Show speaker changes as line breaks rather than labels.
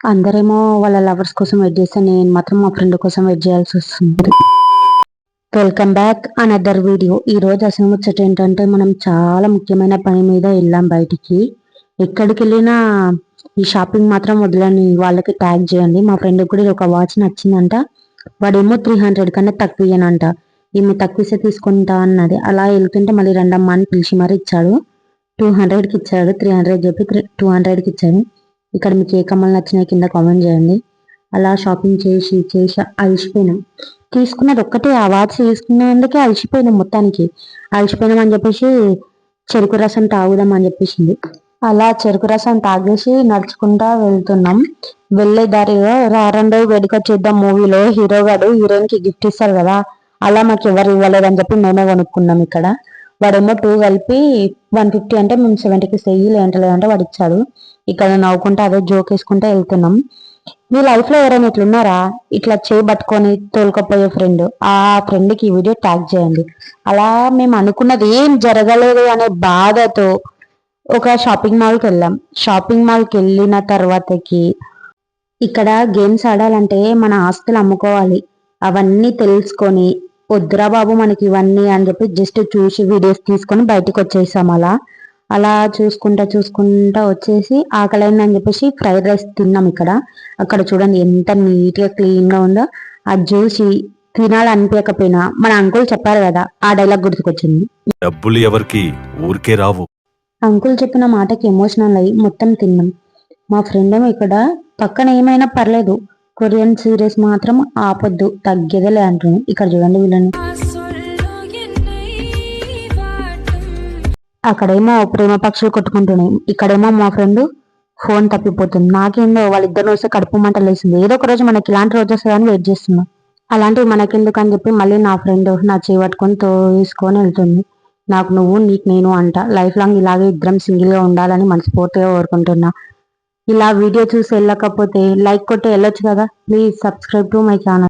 అందరేమో వాళ్ళ లవర్స్ కోసం వెయిట్ చేస్తే నేను మాత్రం మా ఫ్రెండ్ కోసం వెయిట్ చేయాల్సి వస్తుంది. Welcome back another video. ఈ రోజు అసలు ముచ్చట ఏంటంటే మనం చాలా ముఖ్యమైన పని మీద వెళ్ళాం బయటికి. ఎక్కడికి వెళ్ళినా ఈ షాపింగ్ మాత్రం వదలని వాళ్ళకి ట్యాగ్ చేయండి. మా ఫ్రెండ్ కూడా ఒక వాచ్ నచ్చిందంట. వాడేమో 300 కన్నా తక్కువ ఇయ్యనంట. ఈమె తక్కువ తీసుకుంటా అన్నది. అలా వెళ్తుంటే మళ్ళీ రెండమ్మ అని పిలిచి మరి ఇచ్చాడు. 200కి ఇచ్చాడు. 300 చెప్పి 200కి ఇచ్చాడు. ఇక్కడ మీకు ఏ కమ్మలు నచ్చినాయి కింద కామెంట్ చేయండి. అలా షాపింగ్ చేసి చేసి అలసిపోయినాం. తీసుకున్నది ఒక్కటే, ఆ వాచ్ తీసుకున్నందుకే అలసిపోయినాం. మొత్తానికి అలసిపోయినాం అని చెప్పేసి చెరుకు రసం తాగుదాం అని చెప్పేసింది. అలా చెరుకు రసం తాగేసి నడుచుకుంటా వెళ్తున్నాం. వెళ్ళే దారిలో రారండో వేడుక చేద్దాం మూవీలో హీరో గారు హీరోయిన్ కి గిఫ్ట్ ఇస్తారు కదా, అలా మాకు ఎవరు ఇవ్వలేదని చెప్పి మేమే కొనుక్కున్నాం. ఇక్కడ వాడేమో 2 కలిపి 150 అంటే మేము 70కి ఇస్తాయి లేదంటే వాడు ఇచ్చాడు. ఇక్కడ నవ్వుకుంటా అదే జోక్ వేసుకుంటా వెళ్తున్నాం. మీ లైఫ్ లో ఎవరైనా ఇట్లున్నారా, ఇట్లా చేయబట్టుకొని తోలుకపోయే ఫ్రెండ్? ఆ ఫ్రెండ్ కి ఈ వీడియో ట్యాగ్ చేయండి. అలా మేము అనుకున్నది ఏం జరగలేదు అనే బాధతో ఒక షాపింగ్ మాల్కి వెళ్ళాం. షాపింగ్ మాల్కి వెళ్ళిన తర్వాతకి ఇక్కడ గేమ్స్ ఆడాలంటే మన ఆస్తులు అమ్ముకోవాలి. అవన్నీ తెలుసుకొని వద్దురా బాబు మనకి ఇవన్నీ అని చెప్పి జస్ట్ చూసి వీడియోస్ తీసుకొని బయటకు వచ్చేసాం. అలా అలా చూసుకుంటా వచ్చేసి ఆకలైంది అని చెప్పేసి ఫ్రైడ్ రైస్ తిన్నాం. అక్కడ చూడండి ఎంత నీట్ గా క్లీన్ గా ఉందో. అది చూసి తినాలనిపించకపోయినా మన అంకుల్ చెప్పారు కదా, ఆ డైలాగ్ గుర్తుకొచ్చింది.
డబ్బులు ఎవరికి ఊరికే రావు.
అంకుల్ చెప్పిన మాటకి ఎమోషనల్ అయ్యి మొత్తం తిన్నాం. మా ఫ్రెండ్ ఏమో ఇక్కడ పక్కన ఏమైనా పర్లేదు, కొరియన్ సీరీస్ మాత్రం ఆపొద్దు తగ్గేదేలే అంటుంది. ఇక్కడ చూడండి వీళ్ళని. అక్కడేమో ప్రేమ పక్షులు కొట్టుకుంటున్నాయి. ఇక్కడేమో మా ఫ్రెండ్ ఫోన్ తప్పిపోతుంది. నాకేందో వాళ్ళిద్దరు వస్తే కడుపు మంట లేసింది. ఏదో ఒక రోజు మనకి ఇలాంటి రోజు వస్తుందని వెయిట్ చేస్తున్నా. అలాంటివి మనకెందుకు అని చెప్పి మళ్ళీ నా ఫ్రెండ్ నా చేయి పట్టుకొని తోసుకొని వెళ్తుంది. నాకు నువ్వు నీకు నేను అంట. లైఫ్ లాంగ్ ఇలాగే ఇద్దరం సింగిల్ గా ఉండాలని మనస్ఫూర్తిగా కోరుకుంటున్నా. ఇలా వీడియో చూసి వెళ్ళకపోతే లైక్ కొట్టి వెళ్ళొచ్చు కదా. Please subscribe to my channel.